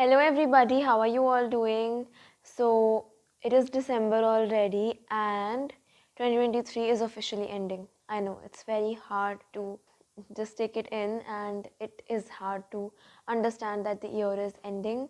Hello everybody, how are you all doing? So it is December already and 2023 is officially ending. I know it's very hard to just take it in and it is hard to understand that the year is ending,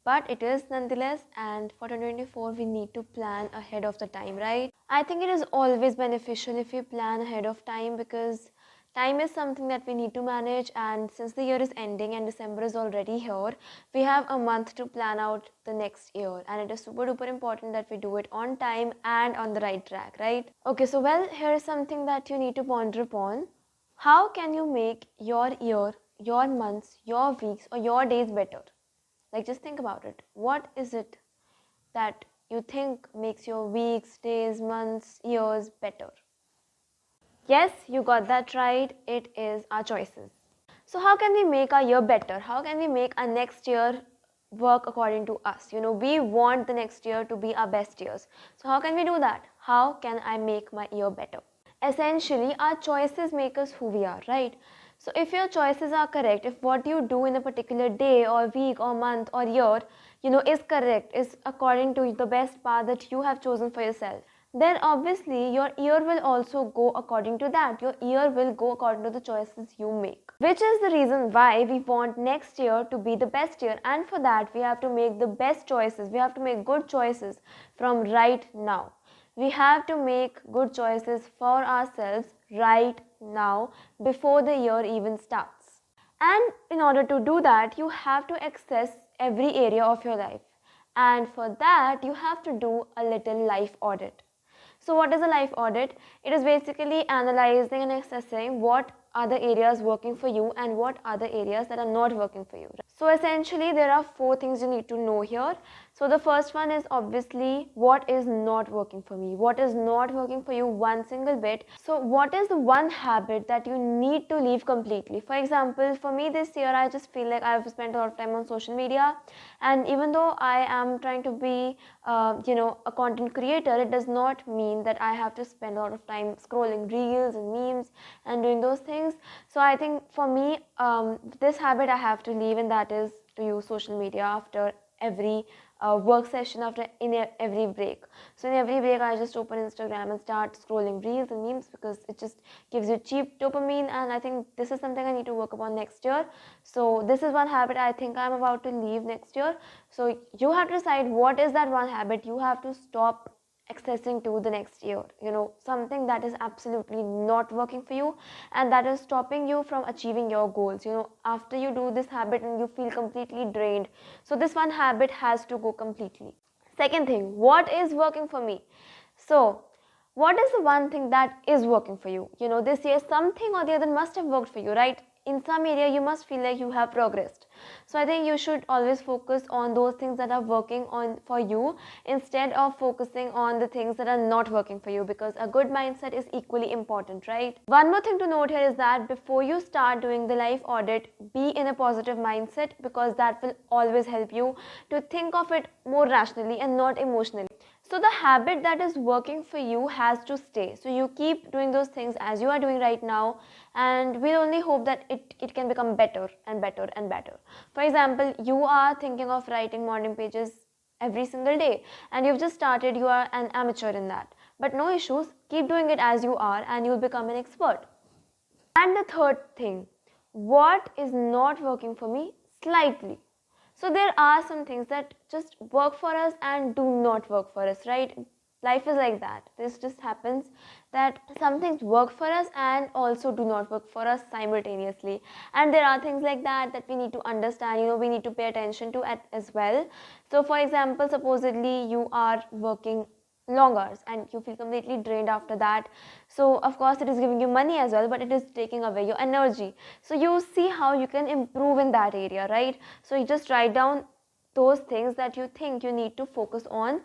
but it is nonetheless, and for 2024 we need to plan ahead of the time, right? I think it is always beneficial if we plan ahead of time because time is something that we need to manage, and since the year is ending and December is already here, we have a month to plan out the next year, and it is super duper important that we do it on time and on the right track, right? Okay, so well, here is something that you need to ponder upon. How can you make your year, your months, your weeks, or your days better? Like, just think about it. What is it that you think makes your weeks, days, months, years better? Yes, you got that right. It is our choices. So how can we make our year better? How can we make our next year work according to us? We want the next year to be our best years. So how can we do that? How can I make my year better? Essentially, our choices make us who we are, right? So if your choices are correct, if what you do in a particular day or week or month or year, is correct, is according to the best path that you have chosen for yourself, then obviously your year will also go according to that. Your year will go according to the choices you make. Which is the reason why we want next year to be the best year. And for that, we have to make the best choices. We have to make good choices from right now. We have to make good choices for ourselves right now before the year even starts. And in order to do that, you have to access every area of your life. And for that, you have to do a little life audit. So what is a life audit? It is basically analyzing and assessing what are the areas working for you and what are the areas that are not working for you. So essentially there are 4 things you need to know here. So the first one is obviously what is not working for me. What is not working for you one single bit. So what is the one habit that you need to leave completely? For example, for me this year I just feel like I've spent a lot of time on social media, and even though I am trying to be a content creator, it does not mean that I have to spend a lot of time scrolling reels and memes and doing those things. So I think for me, this habit I have to leave, and that is to use social media after every work session, every break. So in every break I just open Instagram and start scrolling reels and memes because it just gives you cheap dopamine, and I think this is something I need to work upon next year. So this is one habit I think I'm about to leave next year. So you have to decide what is that one habit you have to stop accessing to the next year, something that is absolutely not working for you and that is stopping you from achieving your goals. After you do this habit and you feel completely drained, so this one habit has to go completely. Second thing, what is working for me? So what is the one thing that is working for you? This year something or the other must have worked for you, right? In some area you must feel like you have progressed. So I think you should always focus on those things that are working on for you instead of focusing on the things that are not working for you, because a good mindset is equally important, right? One more thing to note here is that before you start doing the life audit, be in a positive mindset, because that will always help you to think of it more rationally and not emotionally. So the habit that is working for you has to stay. So you keep doing those things as you are doing right now, and we'll only hope that it can become better and better and better. For example, you are thinking of writing morning pages every single day and you've just started, you are an amateur in that. But no issues, keep doing it as you are and you'll become an expert. And the third thing, what is not working for me slightly. So there are some things that just work for us and do not work for us, right? Life is like that. This just happens that some things work for us and also do not work for us simultaneously. And there are things like that we need to understand, we need to pay attention to as well. So for example, supposedly you are working long hours and you feel completely drained after that. So of course it is giving you money as well, but it is taking away your energy. So you see how you can improve in that area, right? So you just write down those things that you think you need to focus on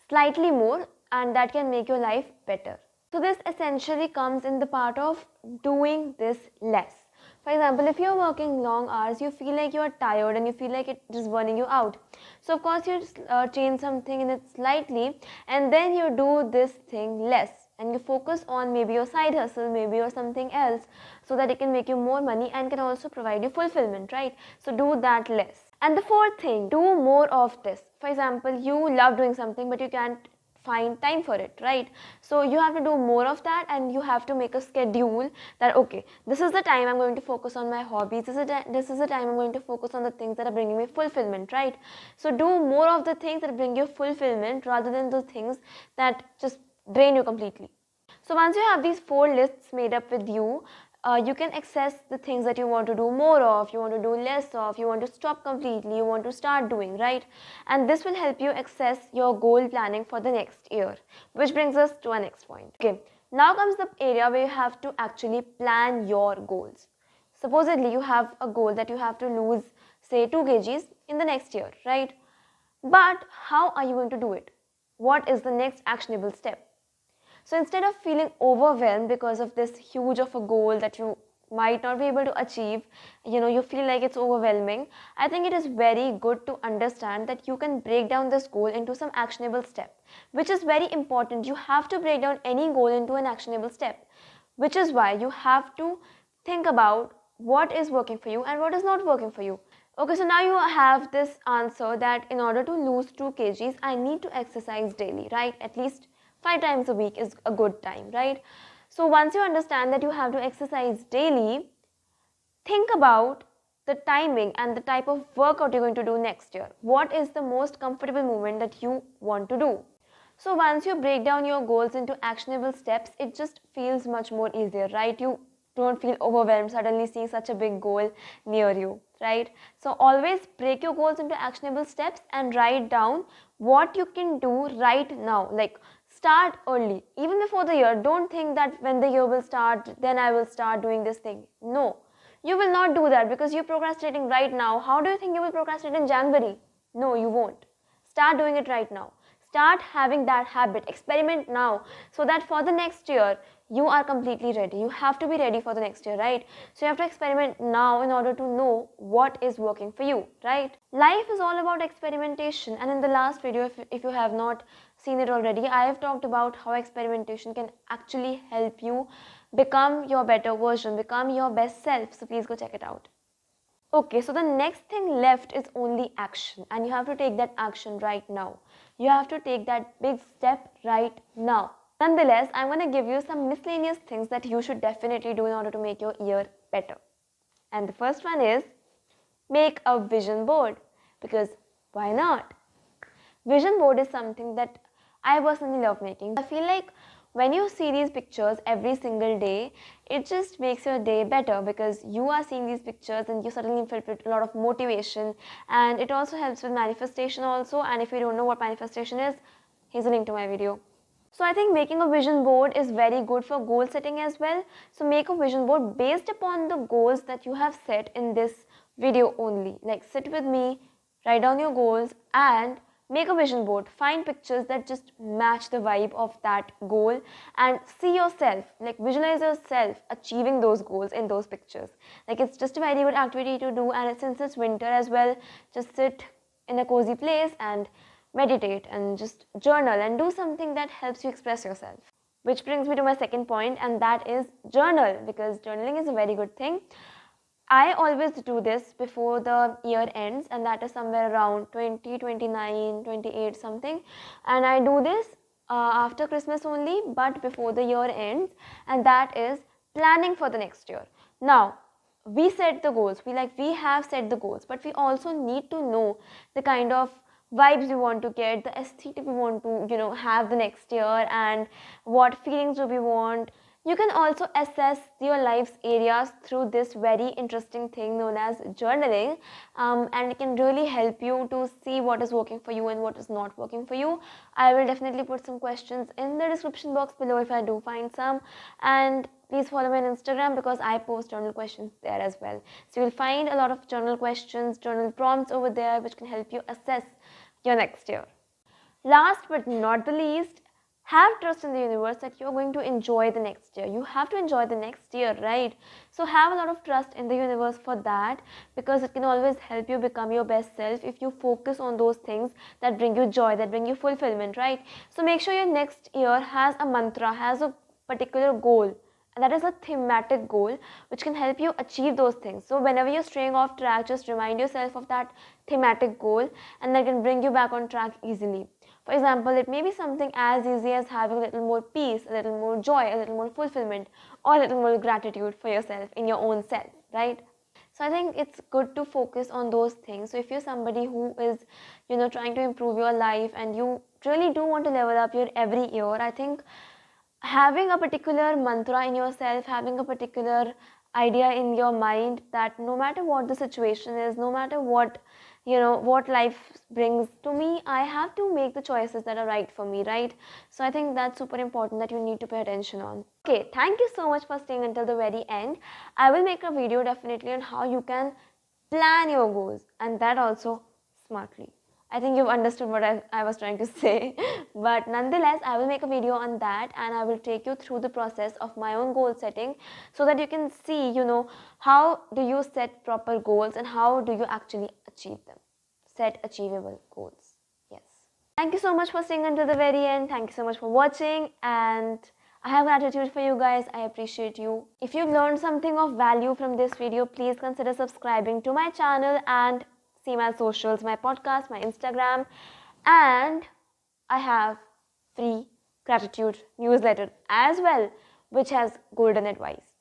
slightly more, and that can make your life better. So this essentially comes in the part of doing this less. For example, if you're working long hours, you feel like you're tired and you feel like it's just burning you out. So of course you change something in it slightly, and then you do this thing less and you focus on maybe your side hustle, maybe or something else, so that it can make you more money and can also provide you fulfillment, right? So do that less. And the fourth thing, do more of this. For example, you love doing something but you can't find time for it, right? So you have to do more of that, and you have to make a schedule that, okay, this is the time I'm going to focus on my hobbies, this is the time I'm going to focus on the things that are bringing me fulfillment, right? So do more of the things that bring you fulfillment rather than the things that just drain you completely. So once you have these 4 lists made up with you, you can access the things that you want to do more of, you want to do less of, you want to stop completely, you want to start doing, right? And this will help you access your goal planning for the next year, which brings us to our next point. Okay, now comes the area where you have to actually plan your goals. Supposedly, you have a goal that you have to lose, say, 2 kgs in the next year, right? But how are you going to do it? What is the next actionable step? So instead of feeling overwhelmed because of this huge of a goal that you might not be able to achieve, you feel like it's overwhelming, I think it is very good to understand that you can break down this goal into some actionable step, which is very important. You have to break down any goal into an actionable step, which is why you have to think about what is working for you and what is not working for you. Okay, so now you have this answer that in order to lose 2 kgs, I need to exercise daily, right? At least 5 times a week is a good time, right? So once you understand that you have to exercise daily, think about the timing and the type of workout you're going to do next year. What is the most comfortable movement that you want to do? So once you break down your goals into actionable steps, it just feels much more easier, right? You don't feel overwhelmed suddenly seeing such a big goal near you, right? So always break your goals into actionable steps and write down what you can do right now. Like, start early, even before the year. Don't think that when the year will start, then I will start doing this thing. No, you will not do that because you're procrastinating right now. How do you think you will procrastinate in January? No, you won't. Start doing it right now. Start having that habit. Experiment now so that for the next year, you are completely ready. You have to be ready for the next year, right? So you have to experiment now in order to know what is working for you, right? Life is all about experimentation. And in the last video, if you have not seen it already, I have talked about how experimentation can actually help you become your better version, become your best self. So please go check it out. Okay, so the next thing left is only action, and you have to take that action right now. You have to take that big step right now. Nonetheless, I'm going to give you some miscellaneous things that you should definitely do in order to make your year better. And the first one is make a vision board, because why not? Vision board is something that I personally love making. I feel like when you see these pictures every single day, it just makes your day better because you are seeing these pictures and you suddenly feel a lot of motivation, and it also helps with manifestation also. And if you don't know what manifestation is, here's a link to my video. So I think making a vision board is very good for goal setting as well. So make a vision board based upon the goals that you have set in this video only. Like, sit with me, write down your goals and make a vision board. Find pictures that just match the vibe of that goal and see yourself, like visualize yourself achieving those goals in those pictures. Like, it's just a very good activity to do, and since it's winter as well, just sit in a cozy place and meditate and just journal and do something that helps you express yourself. Which brings me to my second point, and that is journal, because journaling is a very good thing. I always do this before the year ends, and that is somewhere around 20, 29, 28 something, and I do this after Christmas only, but before the year ends, and that is planning for the next year. Now, we set the goals, we have set the goals, but we also need to know the kind of vibes we want to get, the aesthetic we want to have the next year, and what feelings do we want. You can also assess your life's areas through this very interesting thing known as journaling, and it can really help you to see what is working for you and what is not working for you. I will definitely put some questions in the description box below if I do find some, and please follow me on Instagram because I post journal questions there as well. So you'll find a lot of journal questions, journal prompts over there which can help you assess your next year. Last but not the least, have trust in the universe that you're going to enjoy the next year. You have to enjoy the next year, right? So have a lot of trust in the universe for that, because it can always help you become your best self if you focus on those things that bring you joy, that bring you fulfillment, right? So make sure your next year has a mantra, has a particular goal that is a thematic goal which can help you achieve those things. So whenever you're straying off track, just remind yourself of that thematic goal, and that can bring you back on track easily. For example, it may be something as easy as having a little more peace, a little more joy, a little more fulfillment, or a little more gratitude for yourself in your own self, right? So I think it's good to focus on those things. So if you're somebody who is, trying to improve your life, and you really do want to level up your every year, I think having a particular mantra in yourself, having a particular idea in your mind that no matter what the situation is, no matter what what life brings to me, I have to make the choices that are right for me, right? So I think that's super important, that you need to pay attention on. Okay, thank you so much for staying until the very end. I will make a video definitely on how you can plan your goals, and that also smartly. I think you've understood what I was trying to say. But nonetheless, I will make a video on that, and I will take you through the process of my own goal setting, so that you can see, how do you set proper goals and how do you actually achieve them. Set achievable goals. Yes. Thank you so much for staying until the very end. Thank you so much for watching, and I have gratitude for you guys. I appreciate you. If you've learned something of value from this video, please consider subscribing to my channel and see my socials, my podcast, my Instagram, and I have free gratitude newsletter as well, which has golden advice.